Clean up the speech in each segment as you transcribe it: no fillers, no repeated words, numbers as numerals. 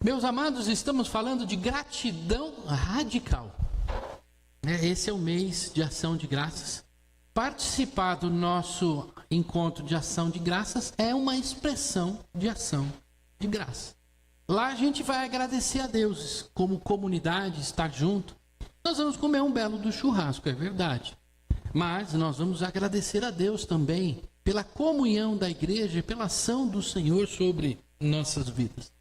Meus amados, estamos falando de gratidão radical. Esse é o mês de ação de graças. Participar do nosso encontro de ação de graças é uma expressão de ação de graça. Lá a gente vai agradecer a Deus, como comunidade, estar junto. Nós vamos comer um belo do churrasco, é verdade. Mas nós vamos agradecer a Deus também pela comunhão da igreja e pela ação do Senhor sobre nossas vidas.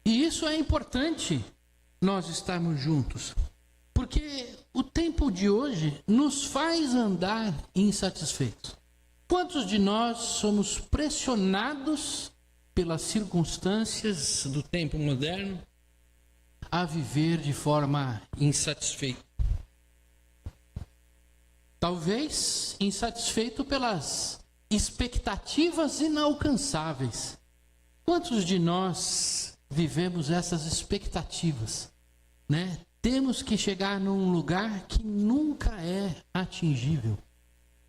E isso é importante, nós estarmos juntos. Porque o tempo de hoje nos faz andar insatisfeitos. Quantos de nós somos pressionados pelas circunstâncias do tempo moderno a viver de forma insatisfeita? Talvez insatisfeito pelas expectativas inalcançáveis. Quantos de nós vivemos essas expectativas, né? Temos que chegar num lugar que nunca é atingível.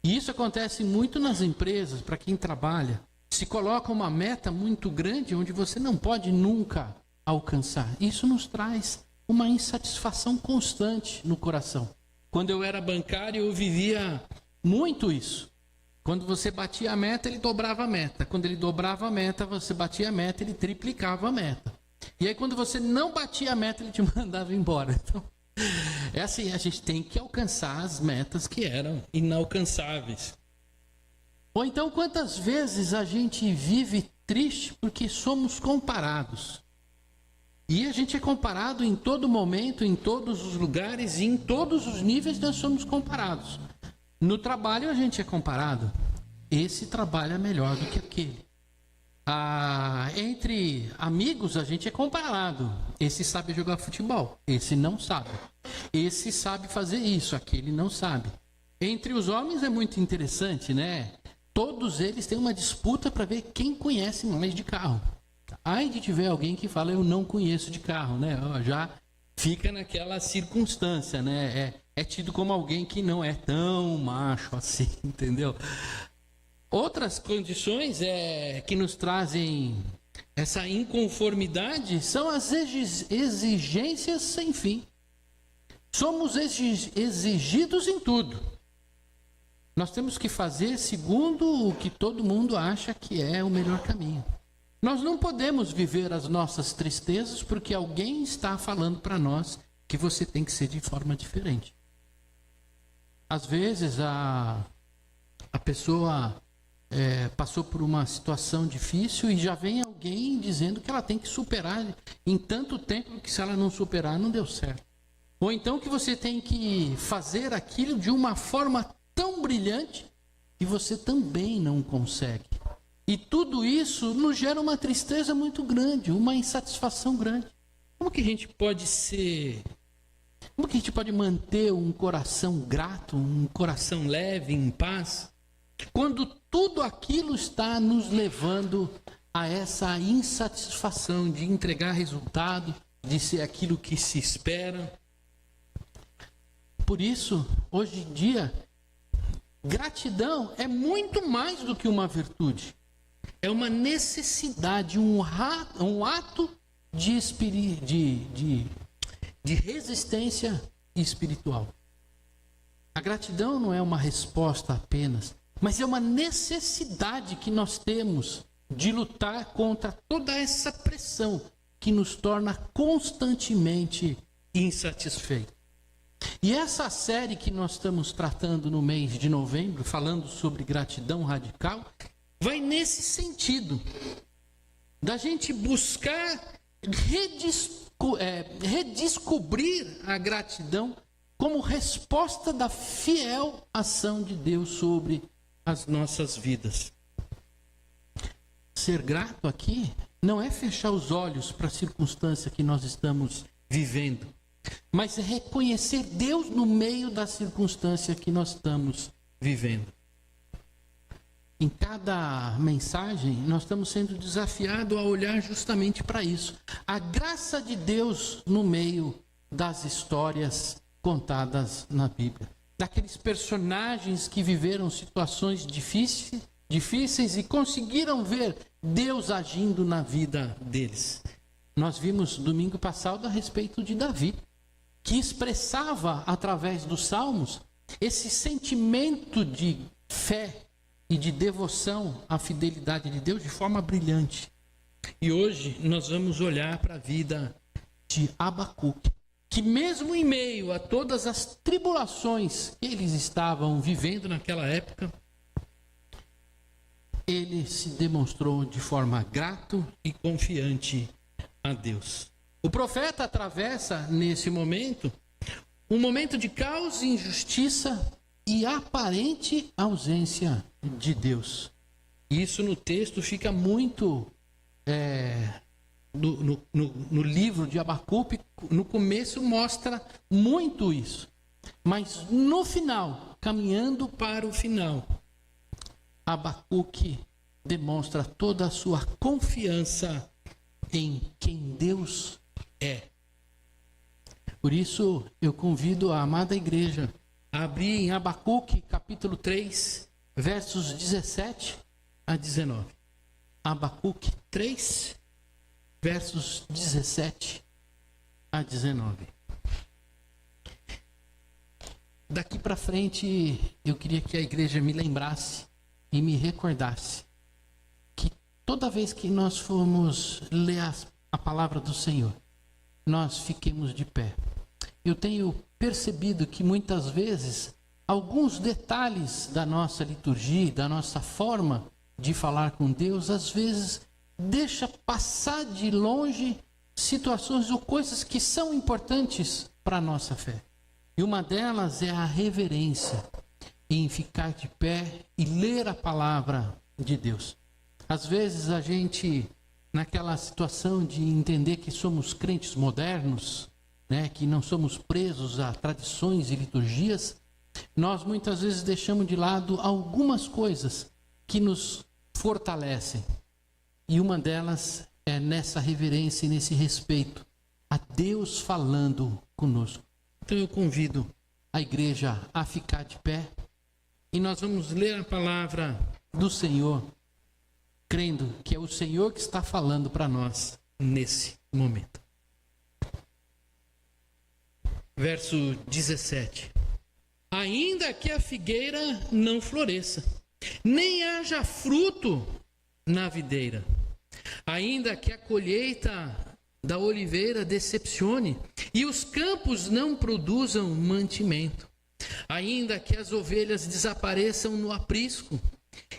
E isso acontece muito nas empresas, para quem trabalha. Se coloca uma meta muito grande, onde você não pode nunca alcançar. Isso nos traz uma insatisfação constante no coração. Quando eu era bancário, eu vivia muito isso. Quando você batia a meta, ele dobrava a meta. Quando ele dobrava a meta, você batia a meta, ele triplicava a meta. E aí quando você não batia a meta, ele te mandava embora. Então, é assim, a gente tem que alcançar as metas que eram inalcançáveis. Ou então, quantas vezes a gente vive triste porque somos comparados. E a gente é comparado em todo momento, em todos os lugares e em todos os níveis nós somos comparados. No trabalho a gente é comparado. Esse trabalho é melhor do que aquele. Entre amigos a gente é comparado. Esse sabe jogar futebol, esse não sabe. Esse sabe fazer isso, aquele não sabe. Entre os homens é muito interessante, né? Todos eles têm uma disputa para ver quem conhece mais de carro. Aí de tiver alguém que fala eu não conheço de carro, né? Já fica naquela circunstância, né? É tido como alguém que não é tão macho assim, entendeu? Outras condições que nos trazem essa inconformidade são as exigências sem fim. Somos exigidos em tudo. Nós temos que fazer segundo o que todo mundo acha que é o melhor caminho. Nós não podemos viver as nossas tristezas porque alguém está falando para nós que você tem que ser de forma diferente. Às vezes a pessoa passou por uma situação difícil e já vem alguém dizendo que ela tem que superar em tanto tempo que se ela não superar não deu certo. Ou então que você tem que fazer aquilo de uma forma tão brilhante que você também não consegue. E tudo isso nos gera uma tristeza muito grande, uma insatisfação grande. Como que a gente pode manter um coração grato, um coração leve, em paz, quando tudo aquilo está nos levando a essa insatisfação de entregar resultado, de ser aquilo que se espera? Por isso, hoje em dia, gratidão é muito mais do que uma virtude. É uma necessidade, um ato de resistência espiritual. A gratidão não é uma resposta apenas, mas é uma necessidade que nós temos de lutar contra toda essa pressão que nos torna constantemente insatisfeitos. E essa série que nós estamos tratando no mês de novembro, falando sobre gratidão radical, vai nesse sentido, da gente buscar redescobrir a gratidão como resposta da fiel ação de Deus sobre as nossas vidas. Ser grato aqui não é fechar os olhos para a circunstância que nós estamos vivendo, mas é reconhecer Deus no meio da circunstância que nós estamos vivendo. Em cada mensagem, nós estamos sendo desafiados a olhar justamente para isso. A graça de Deus no meio das histórias contadas na Bíblia. Daqueles personagens que viveram situações difíceis e conseguiram ver Deus agindo na vida deles. Nós vimos domingo passado a respeito de Davi, que expressava através dos salmos esse sentimento de fé e de devoção à fidelidade de Deus de forma brilhante. E hoje nós vamos olhar para a vida de Abacuque, que mesmo em meio a todas as tribulações que eles estavam vivendo naquela época, ele se demonstrou de forma grato e confiante a Deus. O profeta atravessa nesse momento um momento de caos, injustiça e aparente ausência de Deus. Isso no texto fica muito no livro de Abacuque, no começo mostra muito isso. Mas no final, caminhando para o final, Abacuque demonstra toda a sua confiança em quem Deus é. Por isso, eu convido a amada igreja a abrir em Abacuque, capítulo 3, versos 17 a 19. Abacuque 3, versos 17 a 19. Daqui para frente, eu queria que a igreja me lembrasse e me recordasse que toda vez que nós formos ler a palavra do Senhor, nós fiquemos de pé. Eu tenho percebido que muitas vezes alguns detalhes da nossa liturgia, da nossa forma de falar com Deus, às vezes deixa passar de longe situações ou coisas que são importantes para a nossa fé. E uma delas é a reverência em ficar de pé e ler a palavra de Deus. Às vezes a gente, naquela situação de entender que somos crentes modernos, né, que não somos presos a tradições e liturgias, nós muitas vezes deixamos de lado algumas coisas que nos fortalecem. E uma delas é nessa reverência e nesse respeito a Deus falando conosco. Então eu convido a igreja a ficar de pé e nós vamos ler a palavra do Senhor, crendo que é o Senhor que está falando para nós nesse momento. Verso 17. Ainda que a figueira não floresça, nem haja fruto na videira, ainda que a colheita da oliveira decepcione e os campos não produzam mantimento, ainda que as ovelhas desapareçam no aprisco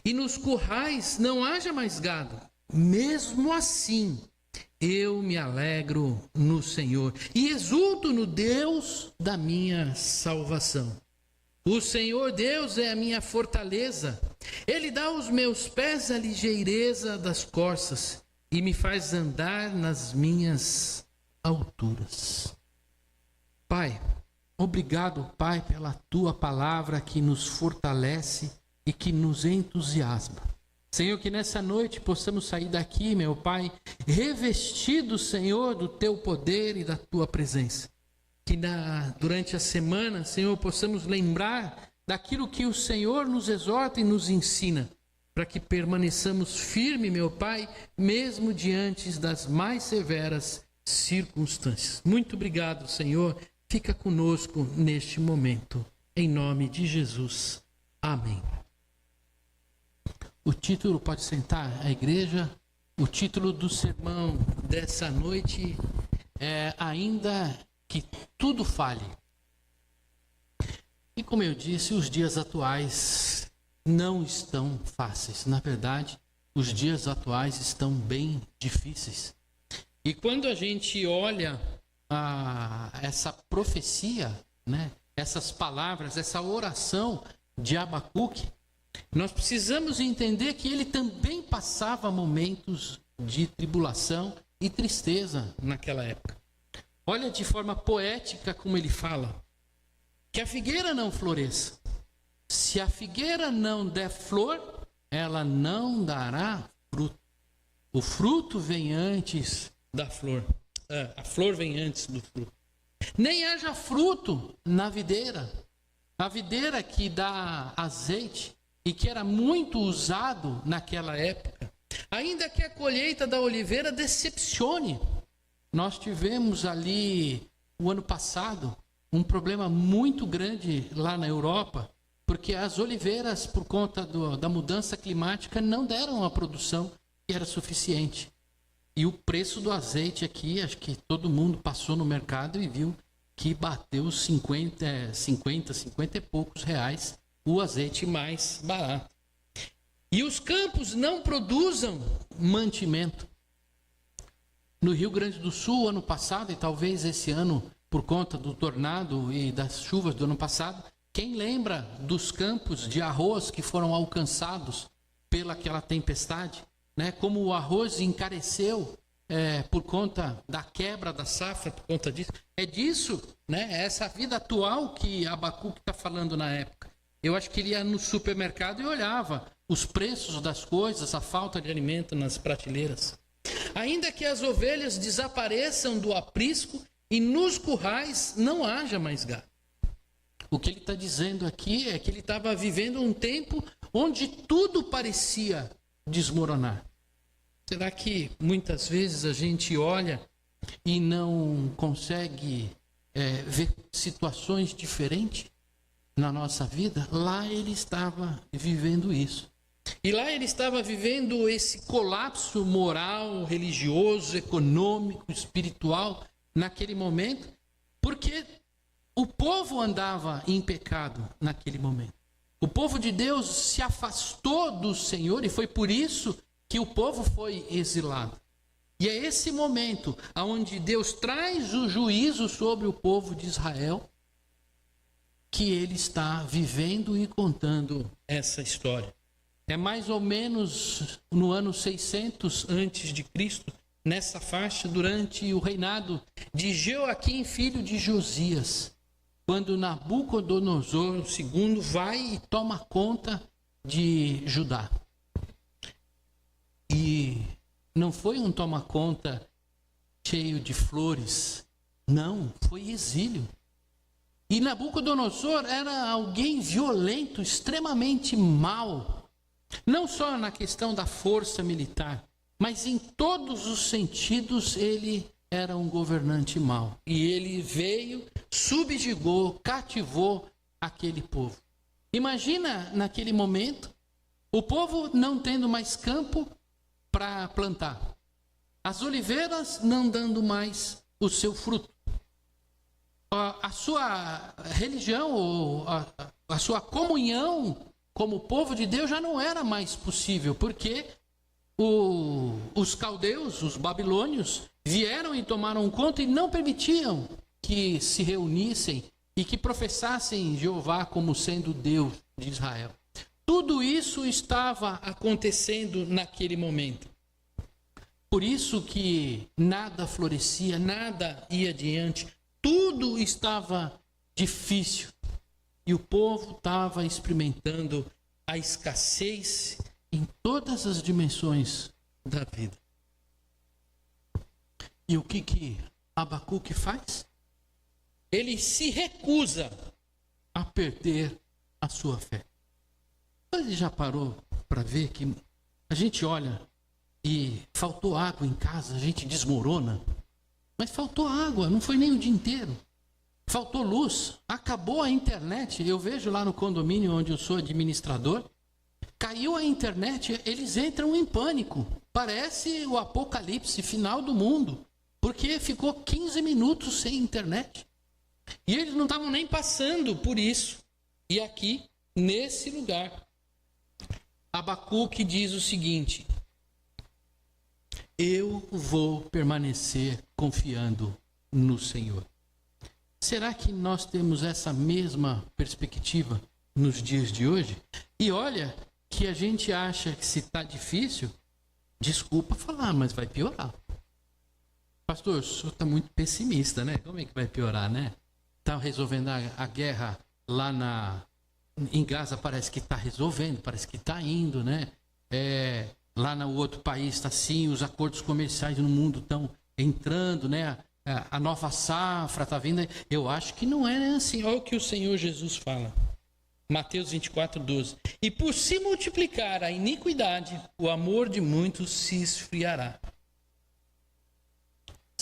e nos currais não haja mais gado, mesmo assim eu me alegro no Senhor e exulto no Deus da minha salvação. O Senhor Deus é a minha fortaleza. Ele dá aos meus pés a ligeireza das corças e me faz andar nas minhas alturas. Pai, obrigado, Pai, pela tua palavra que nos fortalece e que nos entusiasma. Senhor, que nessa noite possamos sair daqui, meu Pai, revestidos, Senhor, do teu poder e da tua presença. Que durante a semana, Senhor, possamos lembrar daquilo que o Senhor nos exorta e nos ensina, para que permaneçamos firmes, meu Pai, mesmo diante das mais severas circunstâncias. Muito obrigado, Senhor. Fica conosco neste momento. Em nome de Jesus. Amém. O título, pode sentar a igreja, o título do sermão dessa noite é Ainda que tudo fale. E como eu disse, os dias atuais não estão fáceis. Na verdade, os dias atuais estão bem difíceis. E quando a gente olha essa profecia, né, essas palavras, essa oração de Abacuque, nós precisamos entender que ele também passava momentos de tribulação e tristeza naquela época. Olha de forma poética como ele fala, que a figueira não floresça. Se a figueira não der flor, ela não dará fruto. O fruto vem antes da flor. A flor vem antes do fruto. Nem haja fruto na videira. A videira que dá azeite e que era muito usado naquela época. Ainda que a colheita da oliveira decepcione Nós tivemos ali, o ano passado, um problema muito grande lá na Europa, porque as oliveiras, por conta da mudança climática, não deram a produção que era suficiente. E o preço do azeite aqui, acho que todo mundo passou no mercado e viu que bateu 50 e poucos reais o azeite mais barato. E os campos não produzem mantimento. No Rio Grande do Sul, ano passado, e talvez esse ano, por conta do tornado e das chuvas do ano passado, quem lembra dos campos de arroz que foram alcançados pelaquela tempestade? Né? Como o arroz encareceu por conta da quebra da safra, por conta disso. É disso, né? Essa vida atual que Abacuque está falando na época. Eu acho que ele ia no supermercado e olhava os preços das coisas, a falta de alimento nas prateleiras. Ainda que as ovelhas desapareçam do aprisco e nos currais não haja mais gado. O que ele está dizendo aqui é que ele estava vivendo um tempo onde tudo parecia desmoronar. Será que muitas vezes a gente olha e não consegue ver situações diferentes na nossa vida? Lá ele estava vivendo isso. E lá ele estava vivendo esse colapso moral, religioso, econômico, espiritual, naquele momento, porque o povo andava em pecado naquele momento. O povo de Deus se afastou do Senhor e foi por isso que o povo foi exilado. E é esse momento onde Deus traz o juízo sobre o povo de Israel que ele está vivendo e contando essa história. É mais ou menos no ano 600 antes de Cristo, nessa faixa, durante o reinado de Joaquim, filho de Josias, quando Nabucodonosor II vai e toma conta de Judá. E não foi um toma conta cheio de flores, não, foi exílio. E Nabucodonosor era alguém violento, extremamente mau. Não só na questão da força militar, mas em todos os sentidos ele era um governante mau. E ele veio, subjugou, cativou aquele povo. Imagina naquele momento, o povo não tendo mais campo para plantar. As oliveiras não dando mais o seu fruto. A sua religião, ou a sua comunhão como povo de Deus já não era mais possível, porque os caldeus, os babilônios, vieram e tomaram conta e não permitiam que se reunissem e que professassem Jeová como sendo Deus de Israel. Tudo isso estava acontecendo naquele momento. Por isso que nada florescia, nada ia adiante, tudo estava difícil. E o povo estava experimentando a escassez em todas as dimensões da vida. E o que Abacuque faz? Ele se recusa a perder a sua fé. Ele já parou para ver que a gente olha e faltou água em casa, a gente desmorona. Mas faltou água, não foi nem o dia inteiro. Faltou luz, acabou a internet. Eu vejo lá no condomínio onde eu sou administrador, caiu a internet, eles entram em pânico. Parece o apocalipse, final do mundo, porque ficou 15 minutos sem internet. E eles não estavam nem passando por isso. E aqui, nesse lugar, Abacuque diz o seguinte: eu vou permanecer confiando no Senhor. Será que nós temos essa mesma perspectiva nos dias de hoje? E olha que a gente acha que se está difícil, desculpa falar, mas vai piorar. Pastor, o senhor está muito pessimista, né? Como é que vai piorar, né? Está resolvendo a guerra lá em Gaza, parece que está resolvendo, parece que está indo, né? Lá no outro país está assim, os acordos comerciais no mundo estão entrando, né? A nova safra está vindo. Eu acho que não é assim. Olha o que o Senhor Jesus fala. Mateus 24:12. E por se multiplicar a iniquidade, o amor de muitos se esfriará.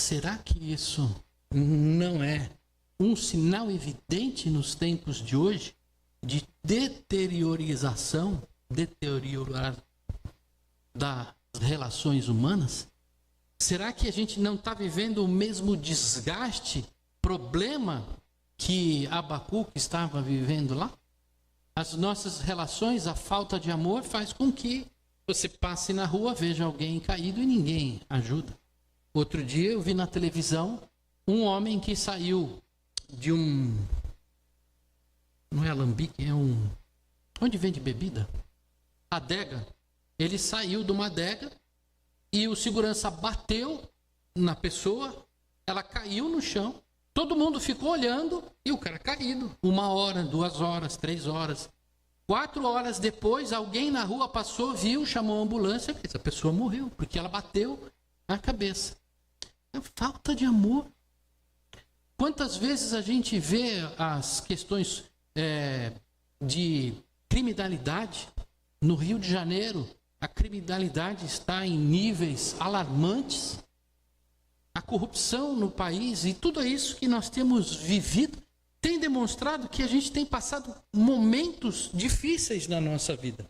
será que isso não é um sinal evidente nos tempos de hoje de deteriorização das relações humanas? Será que a gente não está vivendo o mesmo desgaste, problema que Abacuque estava vivendo lá? As nossas relações, a falta de amor faz com que você passe na rua, veja alguém caído e ninguém ajuda. Outro dia eu vi na televisão um homem que saiu de não é alambique, onde vende bebida? Adega. Ele saiu de uma adega e o segurança bateu na pessoa, ela caiu no chão, todo mundo ficou olhando e o cara caído. 1 hora, 2 horas, 3 horas. 4 horas depois, alguém na rua passou, viu, chamou a ambulância, essa pessoa morreu, porque ela bateu na cabeça. É falta de amor. Quantas vezes a gente vê as questões de criminalidade no Rio de Janeiro? A criminalidade está em níveis alarmantes. A corrupção no país e tudo isso que nós temos vivido tem demonstrado que a gente tem passado momentos difíceis na nossa vida.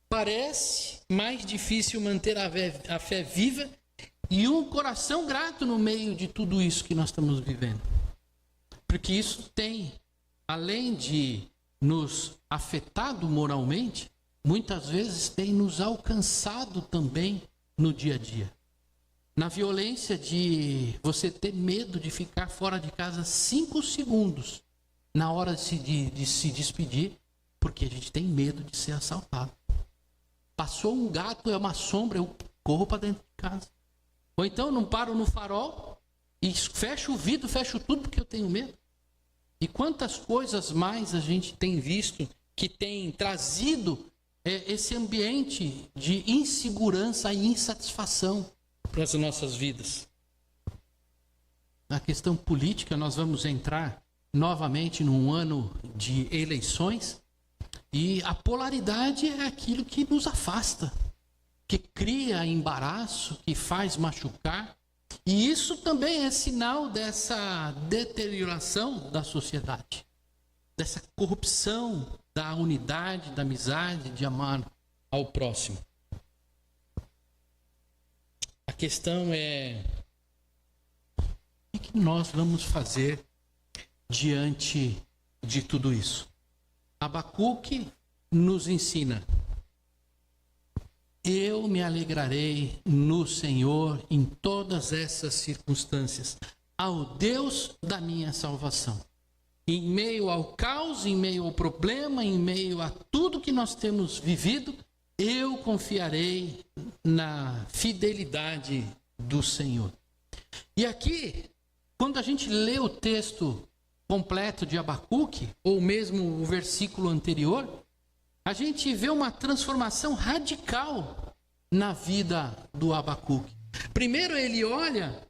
Parece mais difícil manter a fé viva e um coração grato no meio de tudo isso que nós estamos vivendo. Porque isso tem, além de nos afetado moralmente, muitas vezes tem nos alcançado também no dia a dia. Na violência de você ter medo de ficar fora de casa 5 segundos na hora de se despedir, porque a gente tem medo de ser assaltado. Passou um gato, é uma sombra, eu corro para dentro de casa. Ou então não paro no farol e fecho o vidro, fecho tudo porque eu tenho medo. E quantas coisas mais a gente tem visto que tem trazido esse ambiente de insegurança e insatisfação para as nossas vidas. Na questão política, nós vamos entrar novamente num ano de eleições e a polaridade é aquilo que nos afasta, que cria embaraço, que faz machucar, e isso também é sinal dessa deterioração da sociedade, dessa corrupção da unidade, da amizade, de amar ao próximo. A questão é o que nós vamos fazer diante de tudo isso? Abacuque nos ensina: eu me alegrarei no Senhor em todas essas circunstâncias, ao Deus da minha salvação. Em meio ao caos, em meio ao problema, em meio a tudo que nós temos vivido, eu confiarei na fidelidade do Senhor. E aqui, quando a gente lê o texto completo de Abacuque, ou mesmo o versículo anterior, a gente vê uma transformação radical na vida do Abacuque. Primeiro ele olha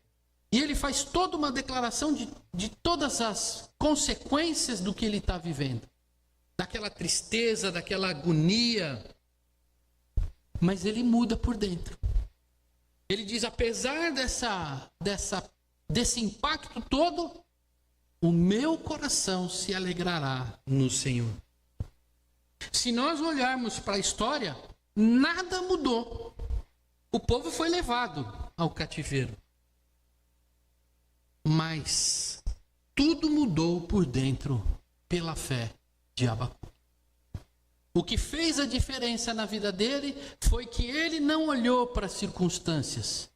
e ele faz toda uma declaração de todas as consequências do que ele está vivendo. Daquela tristeza, daquela agonia. Mas ele muda por dentro. Ele diz, apesar desse impacto todo, o meu coração se alegrará no Senhor. Se nós olharmos para a história, nada mudou. O povo foi levado ao cativeiro. Mas tudo mudou por dentro pela fé de Abacuque. O que fez a diferença na vida dele foi que ele não olhou para as circunstâncias,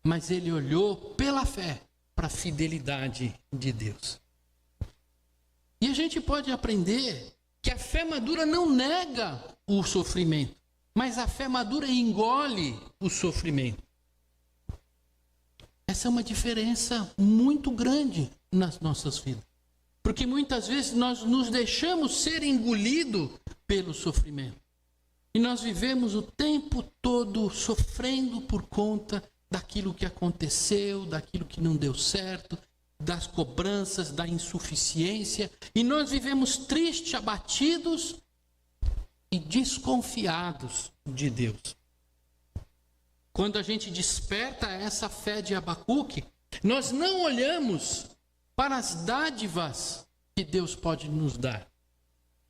mas ele olhou pela fé para a fidelidade de Deus. E a gente pode aprender que a fé madura não nega o sofrimento, mas a fé madura engole o sofrimento. Essa é uma diferença muito grande nas nossas vidas. Porque muitas vezes nós nos deixamos ser engolidos pelo sofrimento. E nós vivemos o tempo todo sofrendo por conta daquilo que aconteceu, daquilo que não deu certo, das cobranças, da insuficiência. E nós vivemos tristes, abatidos e desconfiados de Deus. quando a gente desperta essa fé de Abacuque, nós não olhamos para as dádivas que Deus pode nos dar,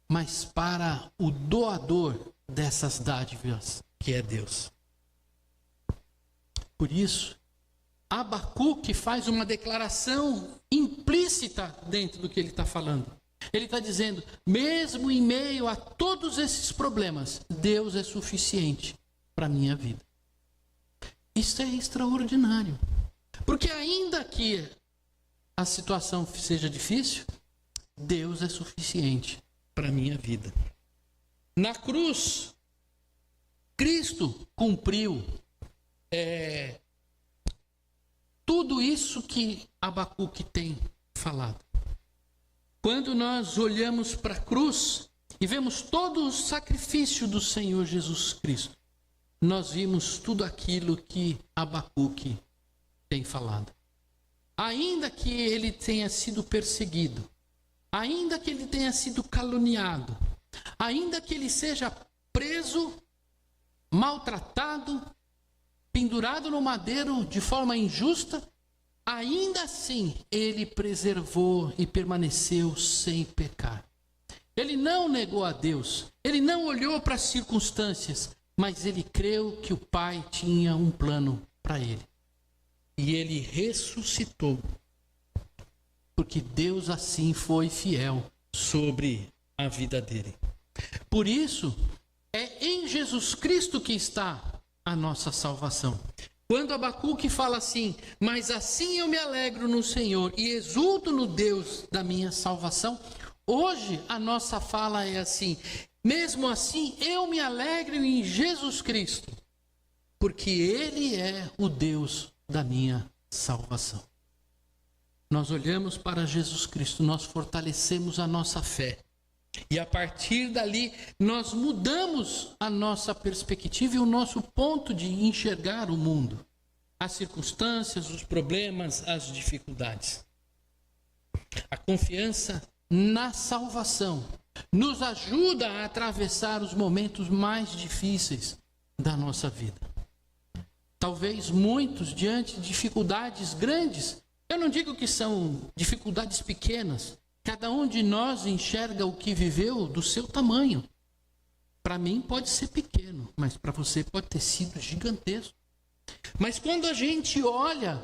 mas para o doador dessas dádivas, que é Deus. Por isso, Abacuque faz uma declaração implícita dentro do que ele está falando. Ele está dizendo, mesmo em meio a todos esses problemas, Deus é suficiente para a minha vida. Isso é extraordinário. Porque ainda que a situação seja difícil, Deus é suficiente para a minha vida. Na cruz, Cristo cumpriu tudo isso que Abacuque tem falado. Quando nós olhamos para a cruz e vemos todo o sacrifício do Senhor Jesus Cristo, nós vimos tudo aquilo que Abacuque tem falado. Ainda que ele tenha sido perseguido, ainda que ele tenha sido caluniado, ainda que ele seja preso, maltratado, pendurado no madeiro de forma injusta, ainda assim ele preservou e permaneceu sem pecar. Ele não negou a Deus, ele não olhou para as circunstâncias, mas ele creu que o Pai tinha um plano para ele. E ele ressuscitou, porque Deus assim foi fiel sobre a vida dele. Por isso, é em Jesus Cristo que está a nossa salvação. Quando Abacuque fala assim, mas assim eu me alegro no Senhor e exulto no Deus da minha salvação, hoje a nossa fala é assim, mesmo assim eu me alegro em Jesus Cristo, porque Ele é o Deus da minha salvação. Nós olhamos para Jesus Cristo, nós fortalecemos a nossa fé. E a partir dali, nós mudamos a nossa perspectiva e o nosso ponto de enxergar o mundo. As circunstâncias, os problemas, as dificuldades. A confiança na salvação nos ajuda a atravessar os momentos mais difíceis da nossa vida. Talvez muitos diante de dificuldades grandes, eu não digo que são dificuldades pequenas, cada um de nós enxerga o que viveu do seu tamanho. Para mim pode ser pequeno, mas para você pode ter sido gigantesco. Mas quando a gente olha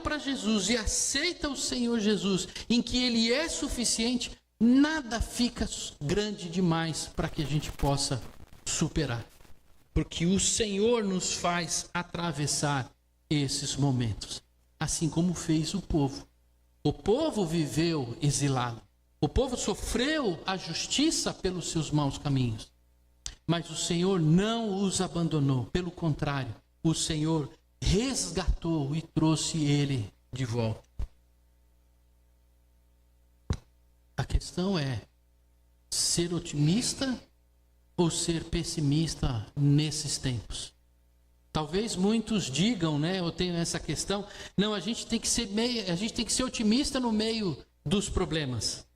para Jesus e aceita o Senhor Jesus, em que Ele é suficiente, nada fica grande demais para que a gente possa superar. Porque o Senhor nos faz atravessar esses momentos, assim como fez o povo. O povo viveu exilado. O povo sofreu a justiça pelos seus maus caminhos. Mas o Senhor não os abandonou. Pelo contrário, o Senhor resgatou e trouxe ele de volta. A questão é ser otimista ou ser pessimista nesses tempos. Talvez muitos digam, né, eu tenho essa questão, não, a gente tem que ser otimista no meio dos problemas.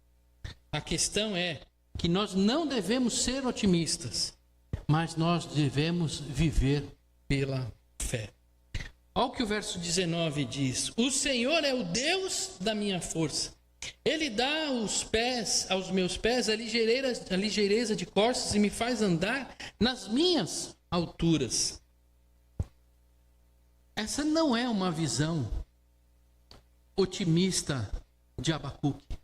A questão é que nós não devemos ser otimistas, mas nós devemos viver pela fé. Olha o que o verso 19 diz: o Senhor é o Deus da minha força. Ele dá aos meus pés a ligeireza de corços e me faz andar nas minhas alturas. Essa não é uma visão otimista de Abacuque.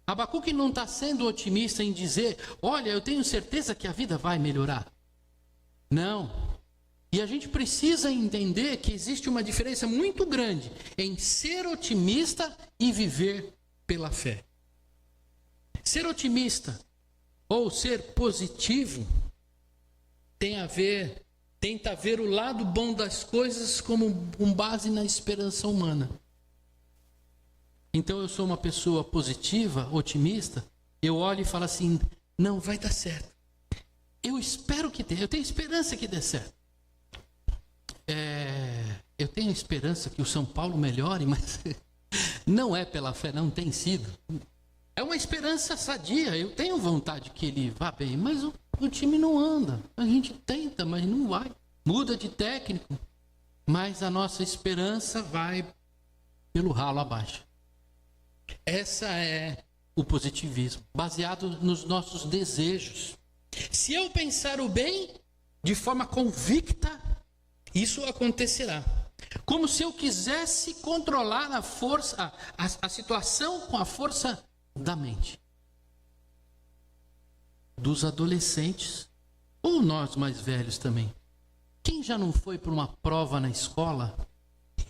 Abacuque não está sendo otimista em dizer, olha, eu tenho certeza que a vida vai melhorar. Não. E a gente precisa entender que existe uma diferença muito grande em ser otimista e viver pela fé. Ser otimista ou ser positivo tenta ver o lado bom das coisas como com base na esperança humana. Então eu sou uma pessoa positiva, otimista, eu olho e falo assim, não, vai dar certo. Eu espero que dê, eu tenho esperança que dê certo. Eu tenho esperança que o São Paulo melhore, mas não é pela fé, não tem sido. É uma esperança sadia, eu tenho vontade que ele vá bem, mas o time não anda. A gente tenta, mas não vai. muda de técnico, mas a nossa esperança vai pelo ralo abaixo. Essa é o positivismo, baseado nos nossos desejos. Se eu pensar o bem de forma convicta, isso acontecerá. Como se eu quisesse controlar a situação com a força da mente. Dos adolescentes, ou nós mais velhos também. Quem já não foi para uma prova na escola?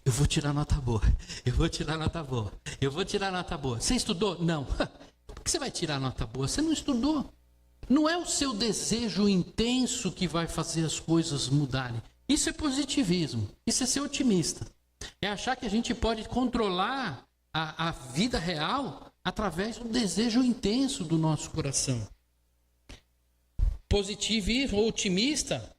Eu vou tirar nota boa, eu vou tirar nota boa, eu vou tirar nota boa. Você estudou? Não. Por que você vai tirar nota boa? Você não estudou. Não é o seu desejo intenso que vai fazer as coisas mudarem. Isso é positivismo, isso é ser otimista. É achar que a gente pode controlar a vida real através do desejo intenso do nosso coração. Positivismo ou otimista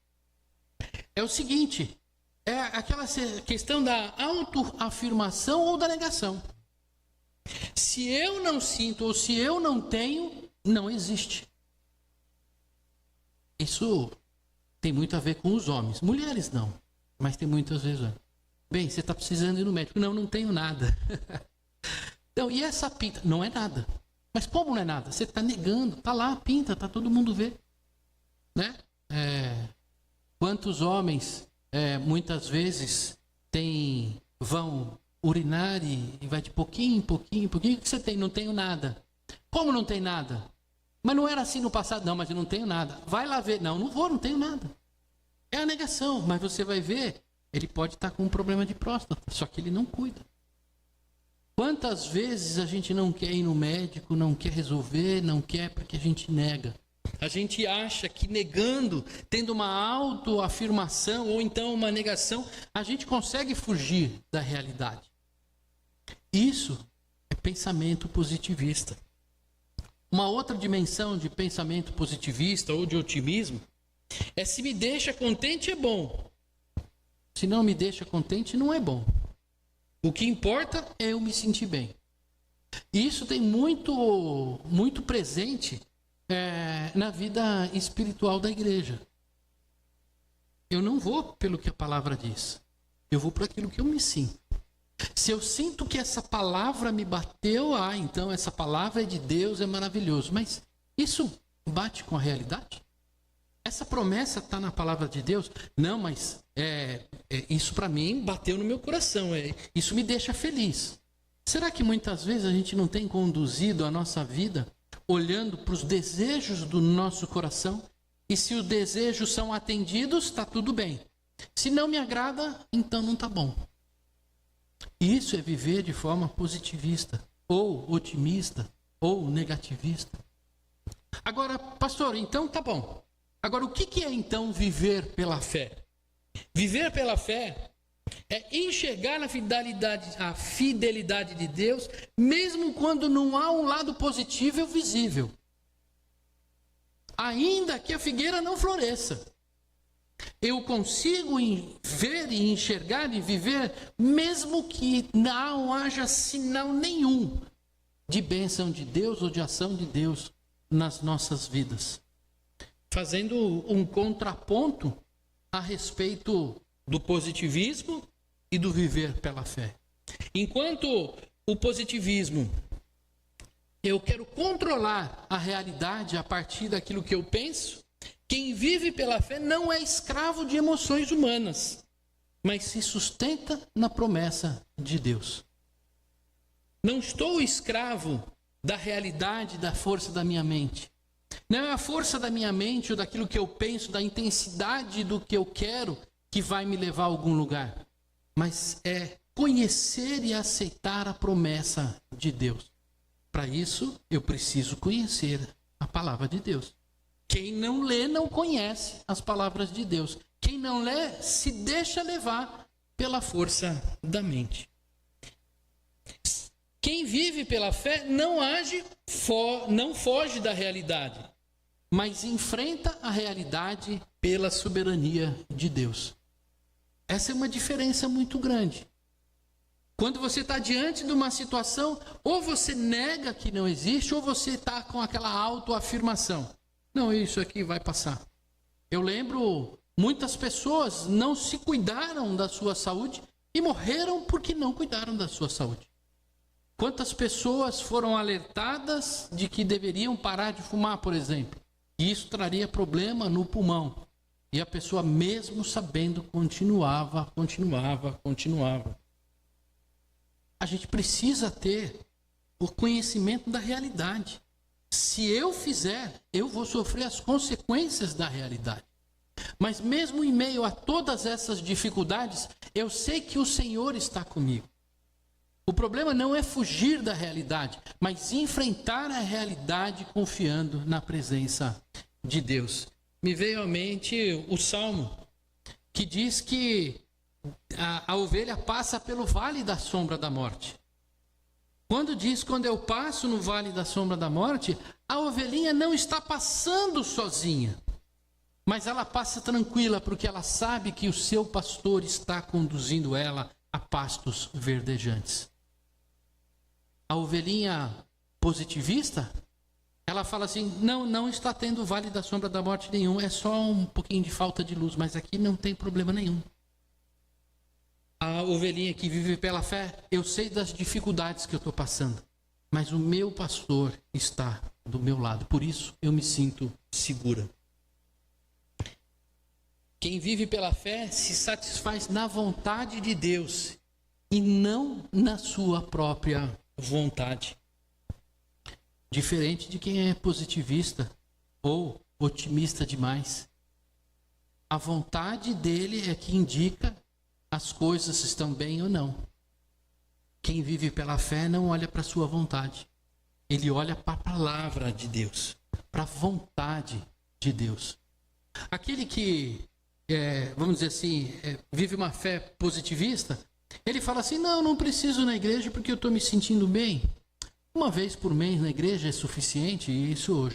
é o seguinte, é aquela questão da autoafirmação ou da negação. Se eu não sinto ou se eu não tenho, não existe. Isso tem muito a ver com os homens. Mulheres não, mas tem muitas vezes. Bem, você está precisando ir no médico. Não, não tenho nada. Então, e essa pinta? Não é nada. Mas como não é nada? Você está negando. Está lá a pinta, está todo mundo vê. Né? Quantos homens muitas vezes vão urinar e vai de pouquinho em pouquinho, pouquinho. O que você tem? Não tenho nada. Como não tem nada? Mas não era assim no passado. Não, mas eu não tenho nada. Vai lá ver. Não, não vou, não tenho nada. É a negação, mas você vai ver, ele pode estar com um problema de próstata, só que ele não cuida. Quantas vezes a gente não quer ir no médico, não quer resolver, não quer porque a gente nega. A gente acha que negando, tendo uma autoafirmação ou então uma negação, a gente consegue fugir da realidade. Isso é pensamento positivista. Uma outra dimensão de pensamento positivista ou de otimismo é se me deixa contente é bom. Se não me deixa contente não é bom. O que importa é eu me sentir bem. E isso tem muito presente na vida espiritual da igreja. Eu não vou pelo que a palavra diz. Eu vou por aquilo que eu me sinto. Se eu sinto que essa palavra me bateu, então essa palavra é de Deus, é maravilhoso. Mas isso bate com a realidade? Essa promessa está na palavra de Deus? Não, mas isso para mim bateu no meu coração. Isso me deixa feliz. Será que muitas vezes a gente não tem conduzido a nossa vida olhando para os desejos do nosso coração? E se os desejos são atendidos, está tudo bem. Se não me agrada, então não está bom. Isso é viver de forma positivista, ou otimista, ou negativista. Agora, pastor, então tá bom. Agora, o que é então viver pela fé? Viver pela fé é enxergar a fidelidade de Deus, mesmo quando não há um lado positivo e visível. Ainda que a figueira não floresça. Eu consigo ver e enxergar e viver, mesmo que não haja sinal nenhum de bênção de Deus ou de ação de Deus nas nossas vidas. Fazendo um contraponto a respeito do positivismo e do viver pela fé. Enquanto o positivismo, eu quero controlar a realidade a partir daquilo que eu penso, quem vive pela fé não é escravo de emoções humanas, mas se sustenta na promessa de Deus. Não estou escravo da realidade, da força da minha mente. Não é a força da minha mente ou daquilo que eu penso, da intensidade do que eu quero que vai me levar a algum lugar. Mas é conhecer e aceitar a promessa de Deus. Para isso, eu preciso conhecer a palavra de Deus. Quem não lê não conhece as palavras de Deus. Quem não lê se deixa levar pela força da mente. Quem vive pela fé não não foge da realidade, mas enfrenta a realidade pela soberania de Deus. Essa é uma diferença muito grande. Quando você está diante de uma situação, ou você nega que não existe, ou você está com aquela autoafirmação. Não, isso aqui vai passar. Eu lembro Muitas pessoas não se cuidaram da sua saúde e morreram porque não cuidaram da sua saúde. Quantas pessoas foram alertadas de que deveriam parar de fumar, por exemplo, e isso traria problema no pulmão. E a pessoa, mesmo sabendo, continuava. A gente precisa ter o conhecimento da realidade. Se eu fizer, eu vou sofrer as consequências da realidade. Mas mesmo em meio a todas essas dificuldades, eu sei que o Senhor está comigo. O problema não é fugir da realidade, mas enfrentar a realidade confiando na presença de Deus. Me veio à mente o Salmo, que diz que a ovelha passa pelo vale da sombra da morte. Quando eu passo no vale da sombra da morte, a ovelhinha não está passando sozinha, mas ela passa tranquila, porque ela sabe que o seu pastor está conduzindo ela a pastos verdejantes. A ovelhinha positivista, ela fala assim, não está tendo vale da sombra da morte nenhum, é só um pouquinho de falta de luz, mas aqui não tem problema nenhum. A ovelhinha que vive pela fé, eu sei das dificuldades que eu estou passando, mas o meu pastor está do meu lado, por isso eu me sinto segura. Quem vive pela fé se satisfaz na vontade de Deus e não na sua própria vontade. Diferente de quem é positivista ou otimista demais. A vontade dele é que indica as coisas estão bem ou não. Quem vive pela fé não olha para a sua vontade. Ele olha para a palavra de Deus, para a vontade de Deus. Aquele que, vamos dizer assim, vive uma fé positivista, ele fala assim, não preciso ir na igreja porque eu estou me sentindo bem. Uma vez por mês na igreja é suficiente, isso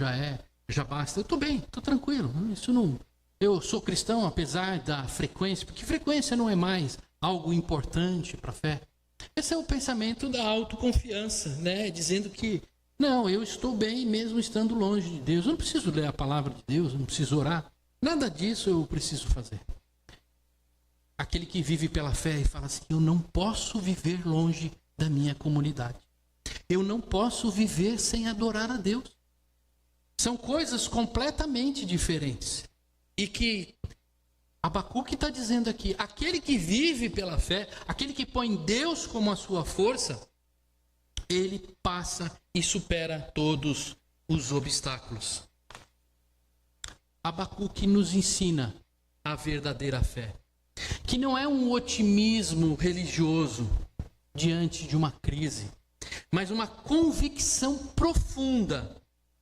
já basta. Eu estou bem, estou tranquilo. Eu sou cristão apesar da frequência, porque frequência não é mais algo importante para a fé. Esse é o pensamento da autoconfiança, né? Dizendo que, eu estou bem mesmo estando longe de Deus. Eu não preciso ler a palavra de Deus, eu não preciso orar. Nada disso eu preciso fazer. Aquele que vive pela fé e fala assim, eu não posso viver longe da minha comunidade. Eu não posso viver sem adorar a Deus. São coisas completamente diferentes. E que Abacuque está dizendo aqui, aquele que vive pela fé, aquele que põe Deus como a sua força, ele passa e supera todos os obstáculos. Abacuque nos ensina a verdadeira fé, que não é um otimismo religioso diante de uma crise, mas uma convicção profunda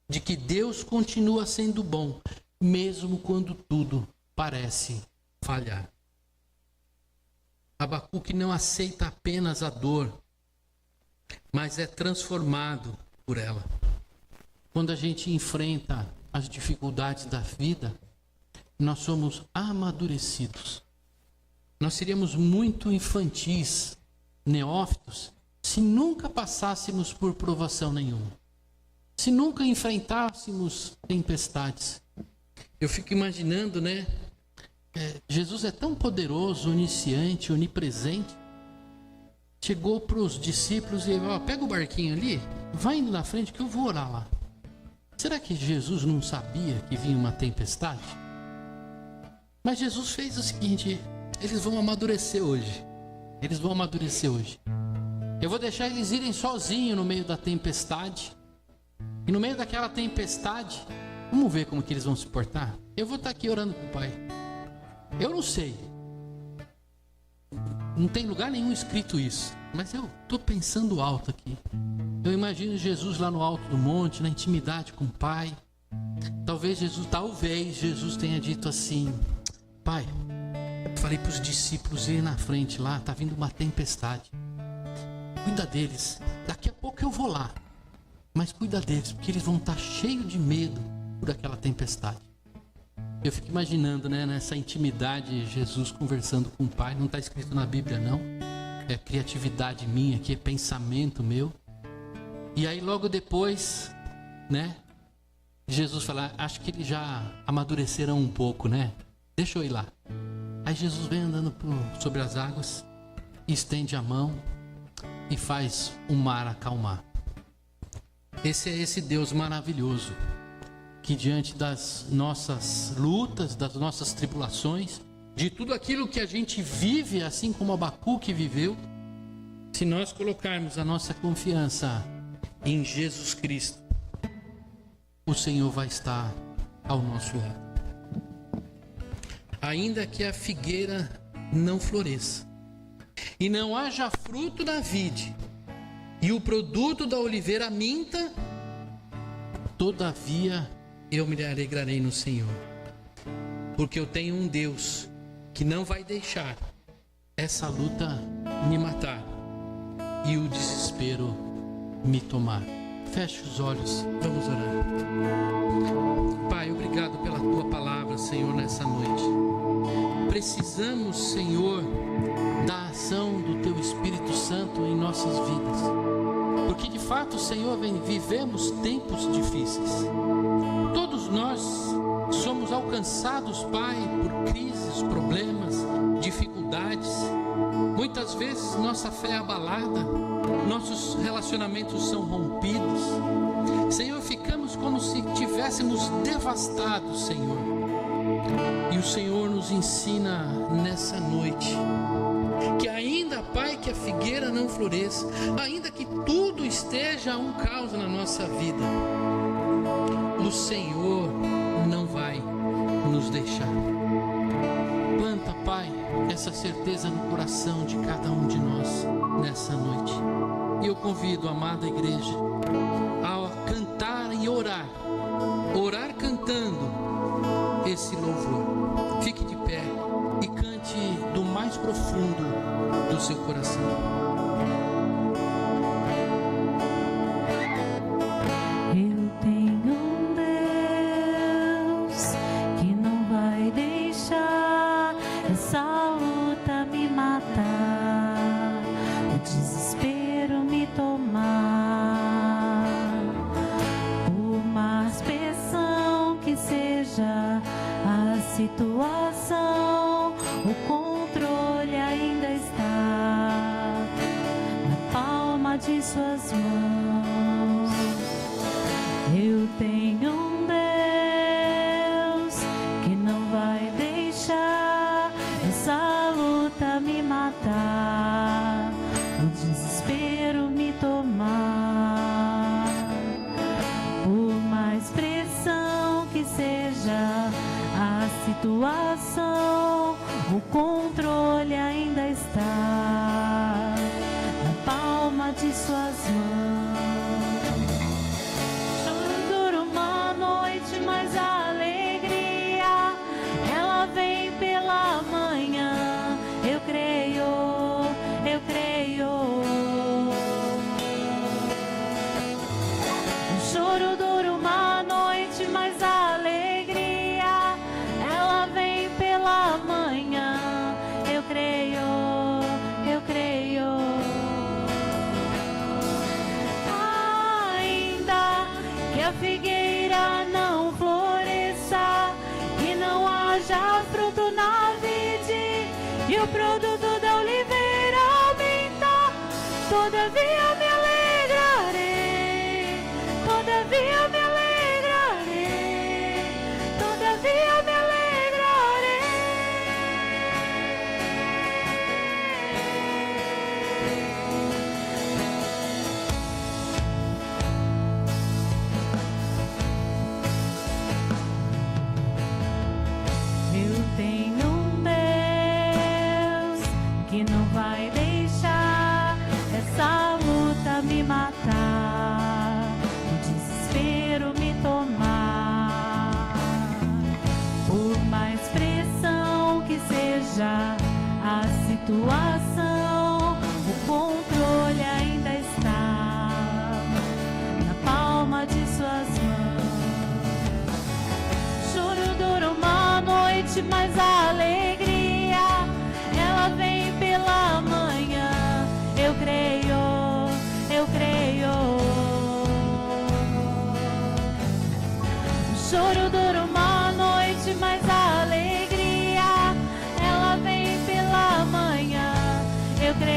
de que Deus continua sendo bom, mesmo quando tudo parece falhar. Abacuque não aceita apenas a dor, mas é transformado por ela. Quando a gente enfrenta as dificuldades da vida, nós somos amadurecidos. Nós seríamos muito infantis, neófitos, se nunca passássemos por provação nenhuma. Se nunca enfrentássemos tempestades. Eu fico imaginando, Jesus é tão poderoso, onisciente, onipresente. Chegou para os discípulos e pega o barquinho ali, vai indo na frente que eu vou orar lá. Será que Jesus não sabia que vinha uma tempestade? Mas Jesus fez o seguinte, eles vão amadurecer hoje. Eu vou deixar eles irem sozinhos no meio da tempestade. E no meio daquela tempestade, vamos ver como que eles vão se portar? Eu vou estar aqui orando com o Pai. Eu não sei. Não tem lugar nenhum escrito isso. Mas eu estou pensando alto aqui. Eu imagino Jesus lá no alto do monte, na intimidade com o Pai. Talvez Jesus tenha dito assim, Pai, eu falei para os discípulos irem na frente lá, está vindo uma tempestade. Cuida deles. Daqui a pouco eu vou lá. Mas cuida deles, porque eles vão estar cheios de medo por aquela tempestade. Eu fico imaginando, nessa intimidade, Jesus conversando com o Pai. Não está escrito na Bíblia, não. É criatividade minha aqui, é pensamento meu. E aí logo depois, Jesus fala, acho que eles já amadureceram um pouco, Deixa eu ir lá. Aí Jesus vem andando sobre as águas, estende a mão e faz o mar acalmar. Esse é esse Deus maravilhoso, que diante das nossas lutas, das nossas tribulações, de tudo aquilo que a gente vive, assim como Abacuque viveu, se nós colocarmos a nossa confiança em Jesus Cristo, o Senhor vai estar ao nosso lado. Ainda que a figueira não floresça, e não haja fruto na vide, e o produto da oliveira minta, todavia eu me alegrarei no Senhor, porque eu tenho um Deus que não vai deixar essa luta me matar e o desespero me tomar. Feche os olhos, vamos orar. Pai, obrigado pela tua palavra, Senhor, nessa noite. Precisamos, Senhor, da ação do teu Espírito Santo em nossas vidas, porque de fato, Senhor, vivemos tempos difíceis. Todos nós somos alcançados, Pai, por crises, problemas, dificuldades. Muitas vezes nossa fé é abalada, nossos relacionamentos são rompidos. Senhor, ficamos como se tivéssemos devastados, Senhor. E o Senhor nos ensina nessa noite que ainda, Pai, que a figueira não floresça, ainda que tudo esteja um caos na nossa vida, o Senhor não vai nos deixar. Planta, Pai, essa certeza no coração de cada um de nós nessa noite. E eu convido a amada igreja a cantar e orar cantando esse louvor. Fique de pé e cante do mais profundo do seu coração. Situação, o controle ainda está na palma de suas mãos. Eu tenho um Deus que não vai deixar essa luta me matar, o desespero me tomar. Por mais pressão que seja a situação, o controle ainda está na palma de suas mãos. Choro dura uma noite, mas a alegria ela vem pela manhã. Eu creio, eu creio. O choro dura uma noite, mas a alegria ela vem pela manhã. Eu creio, eu creio. Ainda que a figueira não floresça, que não haja fruto na vide, e o produto da oliveira aumenta, todavia me alegrarei, todavia me alegrarei, todavia me alegrarei. Eu tenho um Deus que não vai deixar essa luz Eu creio